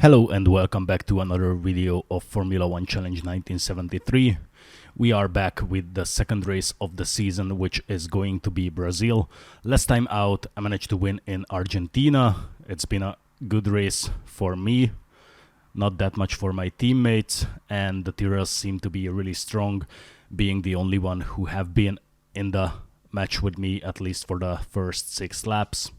Hello and welcome back to another video of Formula 1 Challenge 1973. We are back with the second race of the season, which is going to be Brazil. Last time out, I managed to win in Argentina. It's been a good race for me, not that much for my teammates, and the Tyrrells seem to be really strong, being the only one who have been in the match with me, at least for the first 6 laps.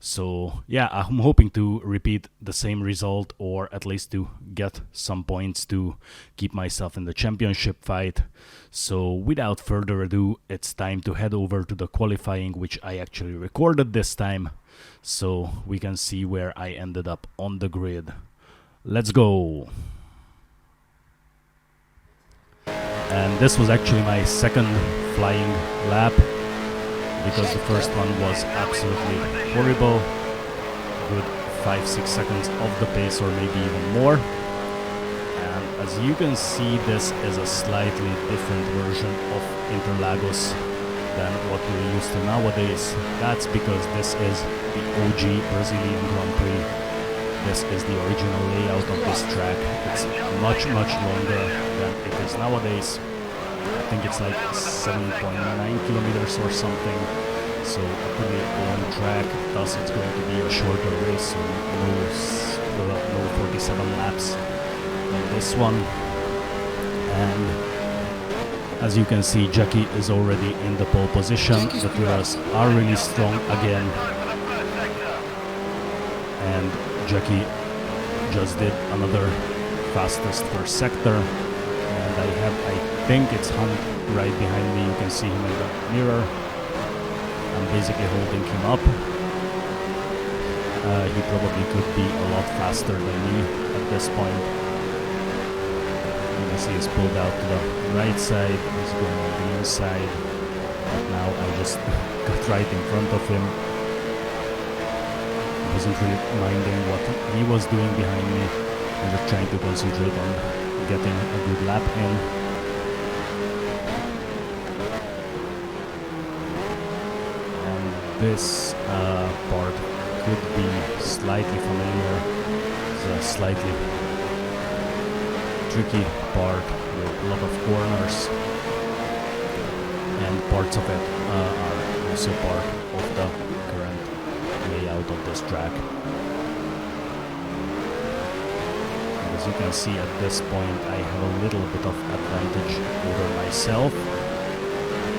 So yeah, I'm hoping to repeat the same result, or at least to get some points to keep myself in the championship fight. So without further ado, it's time to head over to the qualifying, which I actually recorded this time, so we can see where I ended up on the grid. Let's go! And this was actually my second flying lap, because the first one was absolutely horrible. Good 5-6 seconds off the pace, or maybe even more. And as you can see, this is a slightly different version of Interlagos than what we're used to nowadays. That's because this is the OG Brazilian Grand Prix. This is the original layout of this track. It's much longer than it is nowadays. I think it's like 7.9 kilometers or something, so a pretty long track. Thus it's going to be a shorter race, so no 47 laps on this one. And as you can see, Jackie is already in the pole position. The Tyrrells are really strong again, and Jackie just did another fastest first sector. And I think it's Hunt right behind me. You can see him in the mirror. I'm basically holding him up. He probably could be a lot faster than me at this point. You can see he's pulled out to the right side. He's going on the inside. But now I just got right in front of him. I wasn't really minding what he was doing behind me. I'm just trying to concentrate on getting a good lap in. And this part could be slightly familiar. It's a slightly tricky part with a lot of corners, and parts of it are also part of the current layout of this track. As you can see, at this point I have a little bit of advantage over myself,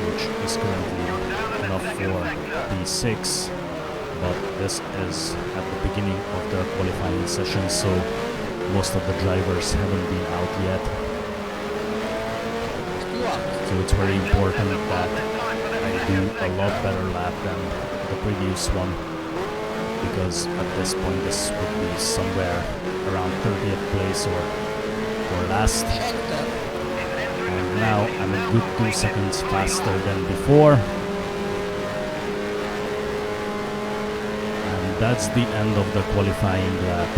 which is currently enough for P6, but this is at the beginning of the qualifying session, so most of the drivers haven't been out yet. So it's very important that I do a lot better lap than the previous one, because at this point this would be somewhere around 30th place or last. And now I'm a good 2 seconds faster than before. And that's the end of the qualifying lap.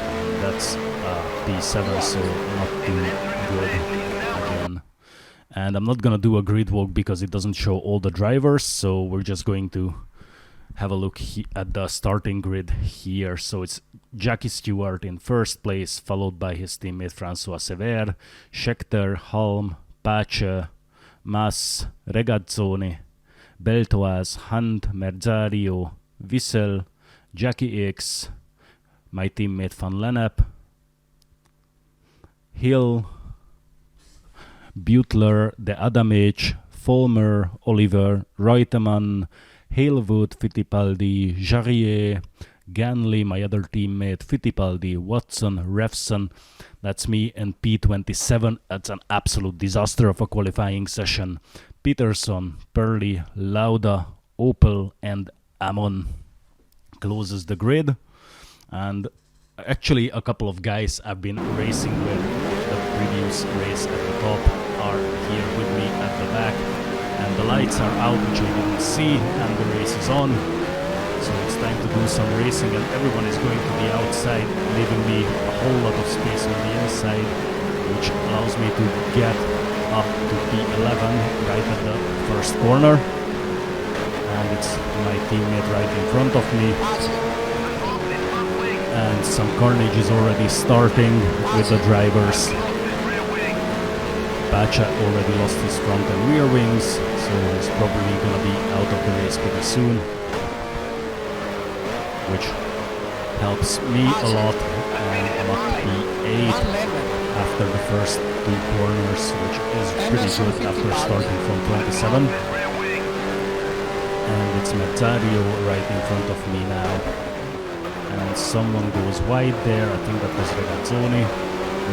And that's P7, so not too good again. And I'm not gonna do a grid walk because it doesn't show all the drivers, so we're just going to have a look at the starting grid here. So it's Jackie Stewart in first place, followed by his teammate François Sever, Scheckter, Halm, Pace, Mas, Regazzoni, Beltoise, Hunt, Merzario, Wiesel, Jackie X, my teammate Van Lennep, Hill, Butler, De Adamich, Fulmer, Oliver, Reutemann, Halewood, Fittipaldi, Jarier, Ganley, my other teammate, Fittipaldi, Watson, Refson. That's me in P27. That's an absolute disaster of a qualifying session. Peterson, Perley, Lauda, Opel, and Amon closes the grid. And actually a couple of guys I've been racing with the previous race at the top are here with me at the back. And the lights are out, which you didn't see, and the race is on. So it's time to do some racing, and everyone is going to be outside, leaving me a whole lot of space on the inside, which allows me to get up to P11 right at the first corner. And it's my teammate right in front of me. and some carnage is already starting with the drivers. Bacha already lost his front and rear wings, so he's probably gonna be out of the race pretty soon, which helps me a lot, and I'm up to P8 after the first two corners, which is pretty good after starting from 27. And it's Mazzario right in front of me now. And someone goes wide there, I think that was Regazzoni.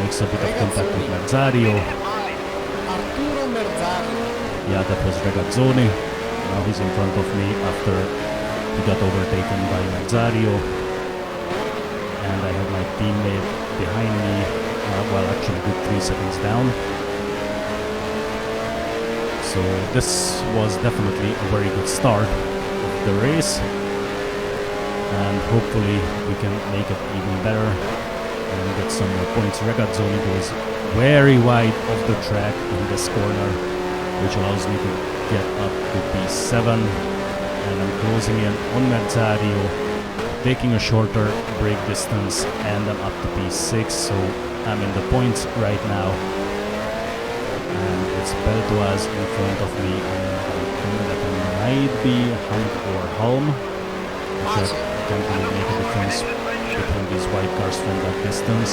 Makes a bit of contact with Mazzario. Yeah, that was Regazzoni. Now he's in front of me after he got overtaken by Mazzario. And I have my teammate behind me, well actually good 3 seconds down. So this was definitely a very good start of the race, and hopefully we can make it even better and get some more points. Regazzoni goes very wide off the track in this corner, which allows me to get up to P7, and I'm closing in on Mazzario, taking a shorter brake distance, and I'm up to P6, so I'm in the points right now. And it's Beltoise in front of me, and I think that it might be Hunt or Hulm, which can't really make a difference between these white cars from that distance.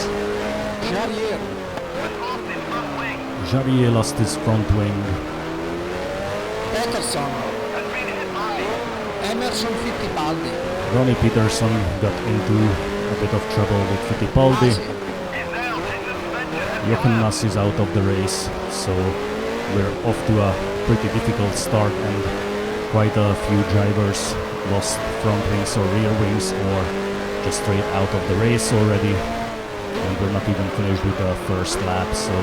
Jarier lost his front wing. Peterson. Emerson Fittipaldi. Ronnie Peterson got into a bit of trouble with Fittipaldi. Jochen Mass is out of the race, so we're off to a pretty difficult start, and quite a few drivers lost front wings or rear wings, or just straight out of the race already, and we're not even finished with the first lap, so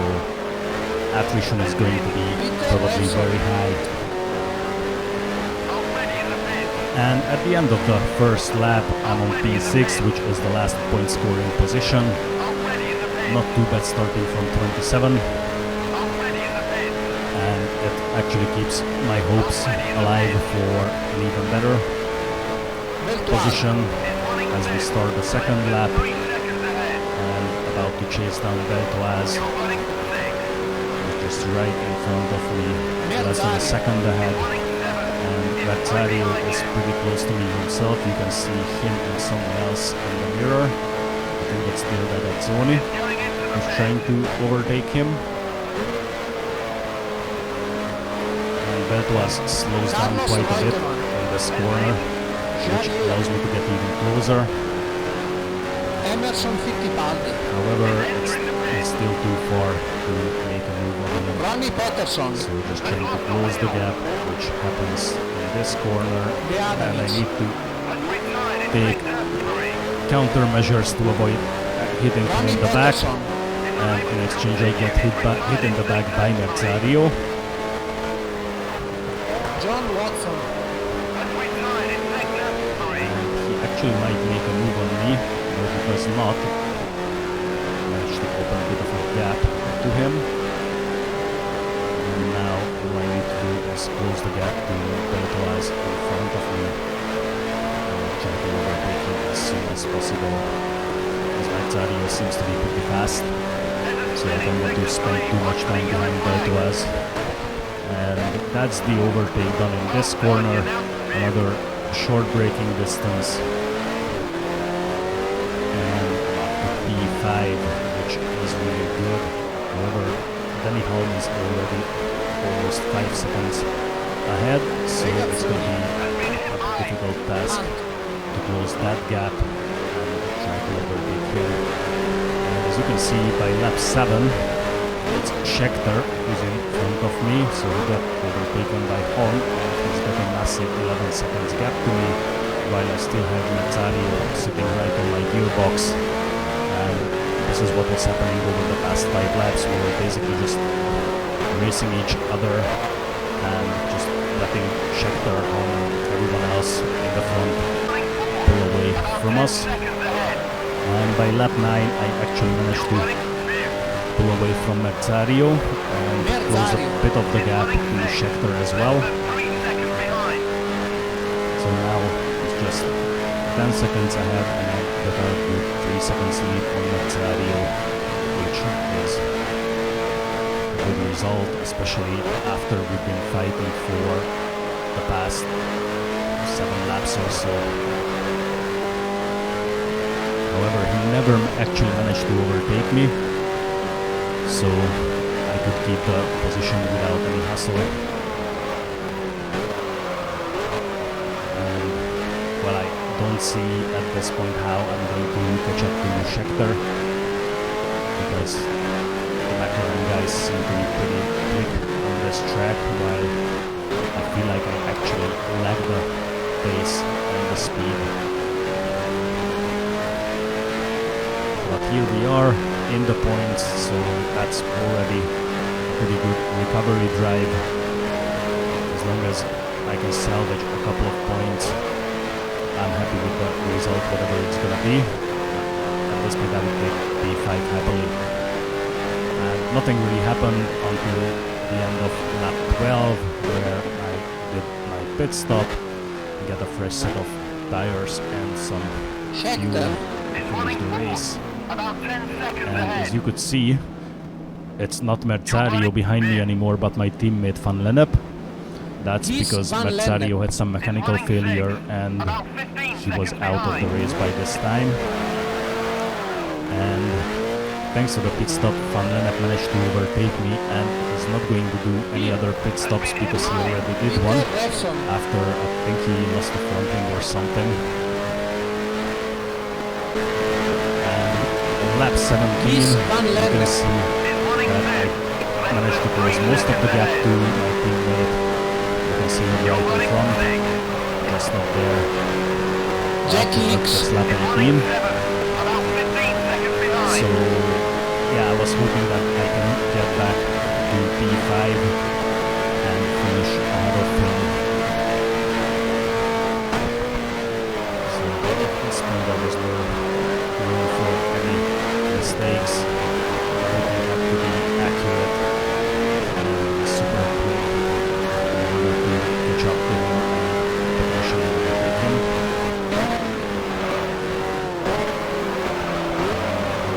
attrition is going to be probably very high. And at the end of the first lap, I'm on P6, which is the last point scoring position. Not too bad starting from 27, and it actually keeps my hopes alive for an even better position as we start the second lap, and about to chase down Beltoise, just right in front of me, less than a second ahead, and Mazzario is pretty close to me himself. You can see him and someone else in the mirror. I think that's still Regazzoni. He's trying to overtake him, and Beltoise slows down quite a bit in this corner, which allows me to get even closer. Emerson Fittipaldi. However, it's still too far to make a move on him. Ronnie Peterson. So just trying to close the gap, which happens in this corner, and I need to take countermeasures to avoid hitting him in the back. And in exchange I get hit in the back by Mazzario. John Watson. And he actually might make a move on me, but he does not. Managed to open a bit of a gap to him. And now all I need to do is close the gap to Beltoise in front of me. And try to overtake him as soon as possible, as Mazzario seems to be pretty fast. So I don't want to spend too much time behind Beltoise. And that's the overtake done in this corner. Another short braking distance. And P5, which is really good. However, Danny Hulm is already almost 5 seconds ahead, so it's going to be a difficult task to close that gap and try to overtake him. As you can see, by lap 7, it's Scheckter who's in front of me, so he got overtaken by Hulm, and he's got a massive 11 seconds gap to me, while I still have Mazzario sitting right on my gearbox. And this is what was happening over the past 5 laps. We were basically just racing each other and just letting Scheckter and everyone else in the front pull away from us. And by lap 9 I actually managed to pull away from Mazzario and close a bit of the gap to Scheckter as well. So now it's just 10 seconds ahead and I got a good 3 seconds lead on Merzario, which is a good result, especially after we've been fighting for the past 7 laps or so. However, he never actually managed to overtake me, so I could keep the position without any hassle. And, well, I don't see at this point how I'm going to catch up to Scheckter, because the McLaren guys seem to be pretty quick on this track, while I feel like I actually lag the pace and the speed. But here we are in the points, so that's already a pretty good recovery drive. As long as I can salvage a couple of points, I'm happy with the result, whatever it's gonna be. At this point I would take P5 happily. And nothing really happened until the end of lap 12, where I did my pit stop, get a fresh set of tires and some fuel to finish the race. And as you could see, it's not Merzario behind me anymore, but my teammate Van Lennep. That's because Merzario had some mechanical failure and she was out of the race by this time. And thanks to the pit stop, Van Lennep managed to overtake me, and he's not going to do any other pit stops because he already did one after I think he lost a front wing or something. Lap 17, you can see that I managed to close most of the gap to my teammate. You can see him right in front, just up there. That's lap 18. So, yeah, I was hoping that I can get back to P5 and finish ahead of him. So, at this point there was no room for any mistakes. Everything had to be accurate and super quick in order to catch up to him and potentially overtake him.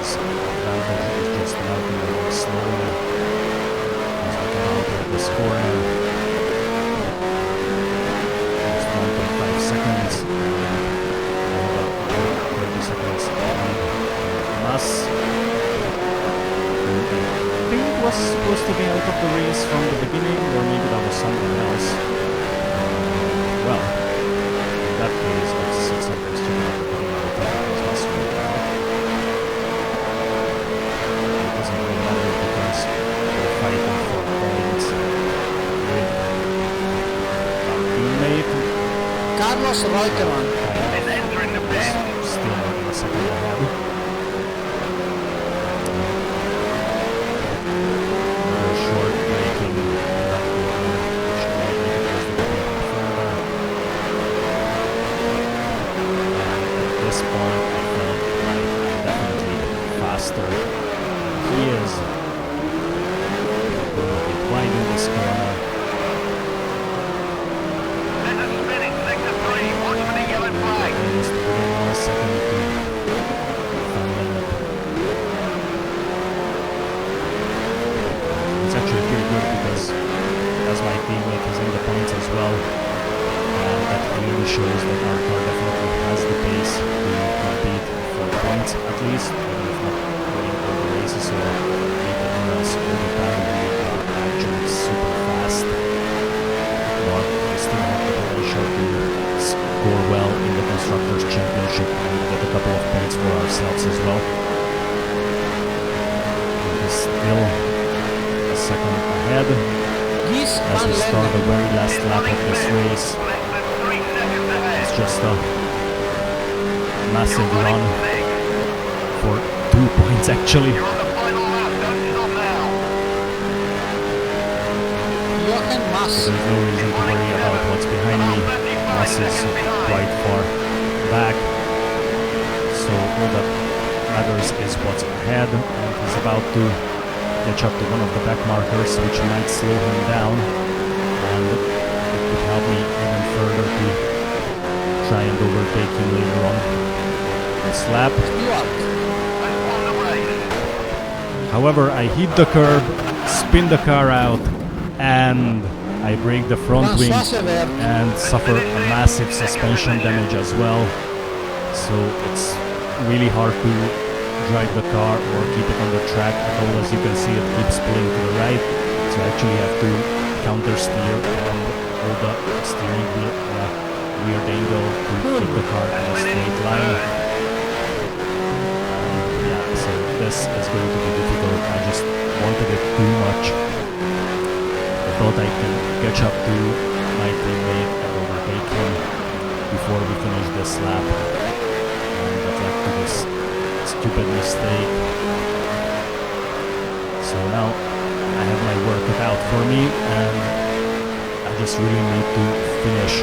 His advantage is just melting away slowly as I come out of this corner. Just 1.5 seconds and 30 seconds behind Mas, who I think was supposed to be out of the race from the beginning, or maybe that was someone else. Well, in that case, let's check out the beginning. I think it was Mas right now. It doesn't really matter because we're fighting for points with our teammate Carlos Reutemann is entering the pit. Still maybe a second ahead. He is wide in this corner. Watch for the yellow flag. Just within 1 second to Van Lennep. It's actually pretty good because as my teammate is in the points as well, that clearly shows that our car definitely has the pace to compete for points at least, even if not winning all the races or beating us all the time. We are actually super fast, but we still have the potential to score well in the Constructors' Championship and get a couple of points for ourselves as well. It is still a second ahead as we start the very last lap of this race. It's just a massive run for 2 points actually. So there's no reason to worry about what's behind me. Mas is quite far back. So all that matters is what's ahead, and he's about to catch up to one of the back markers, which might slow him down, and it could help me even further to try and overtake him later on this lap. However, I hit the curb, spin the car out, and I break the front wing and suffer a massive suspension damage as well. So it's really hard to drive the car or keep it on the track at all. As you can see, it keeps pulling to the right. So I actually have to counter steer and hold the steering wheel at a weird angle to keep the car in a straight line. Yeah, so this is going to be difficult. I just wanted it too much. I thought I can catch up to my teammate and overtake him before we finish this lap. And that led to this stupid mistake. So now I have my work cut out for me, and I just really need to finish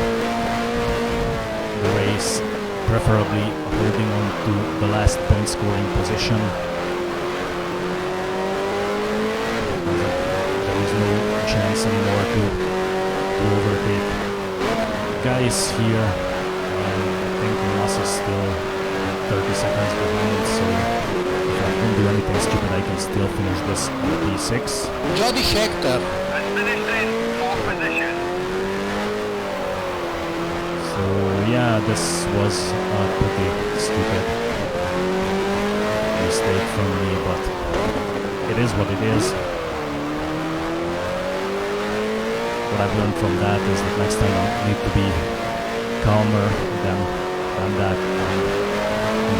the race, preferably holding on to the last point scoring position. There is no chance anymore to overtake guys here, and I think Mas is still 30 seconds behind, so if I don't do anything stupid, I can still finish this on P6. Jody Scheckter. So yeah, this was a pretty stupid mistake from me, but it is what it is. What I've learned from that is that next time I need to be calmer than that and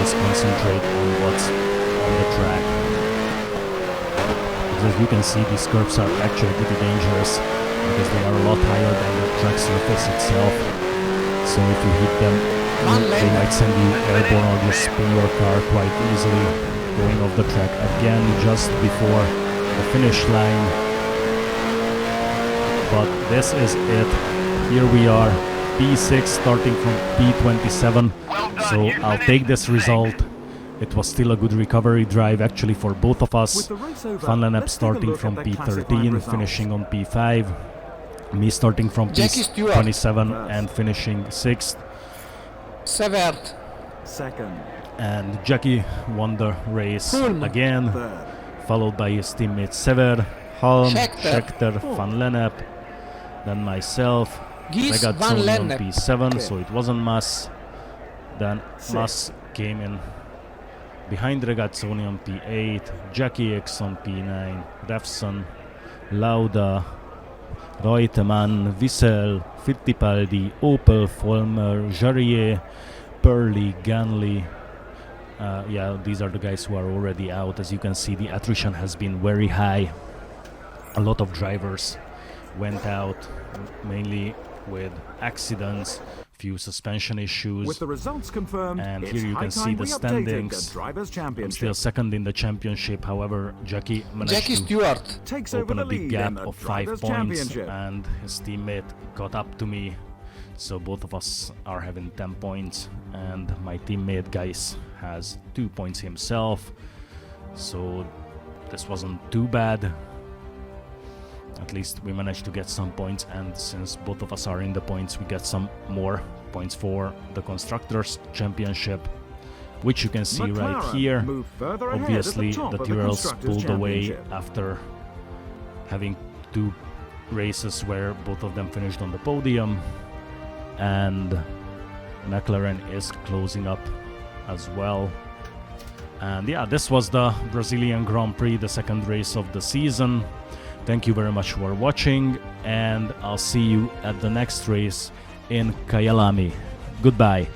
just concentrate on what's on the track. Because as you can see, these curves are actually pretty dangerous because they are a lot higher than the track surface itself. So if you hit them, they might send you airborne or just spin your car quite easily, going off the track again just before the finish line. But this is it. Here we are, P6 starting from P27. So I'll take this result. It was still a good recovery drive actually for both of us. Van Lennep starting from P13, finishing on P5. Me starting from P27 and finishing 6th. Severt. Second. And Jackie won the race again, followed by his teammates Sever, Halm, Scheckter, Van Lennep, then myself, Regazzoni on P7, so it wasn't Mas. Then Mas came in behind Regazzoni on P8, Jackie X on P9, Refson, Lauda, Reutemann, Wiesel, Fittipaldi, Opel, Vollmer, Jarier, Perley, Ganley. Yeah, these are the guys who are already out. As you can see, the attrition has been very high. A lot of drivers went out, mainly with accidents, few suspension issues. With the results confirmed, and here you can see the standings. I'm still second in the championship. However, Jackie managed to open a big gap of 5 points, and his teammate caught up to me. So both of us are having 10 points, and my teammate Gais has 2 points himself. So this wasn't too bad. At least we managed to get some points, and since both of us are in the points, we get some more points for the Constructors' Championship, which you can see right here. Obviously, the Tyrrells pulled away after having 2 races where both of them finished on the podium, and McLaren is closing up as well. And yeah, this was the Brazilian Grand Prix, the second race of the season. Thank you very much for watching, and I'll see you at the next race in Kyalami. Goodbye.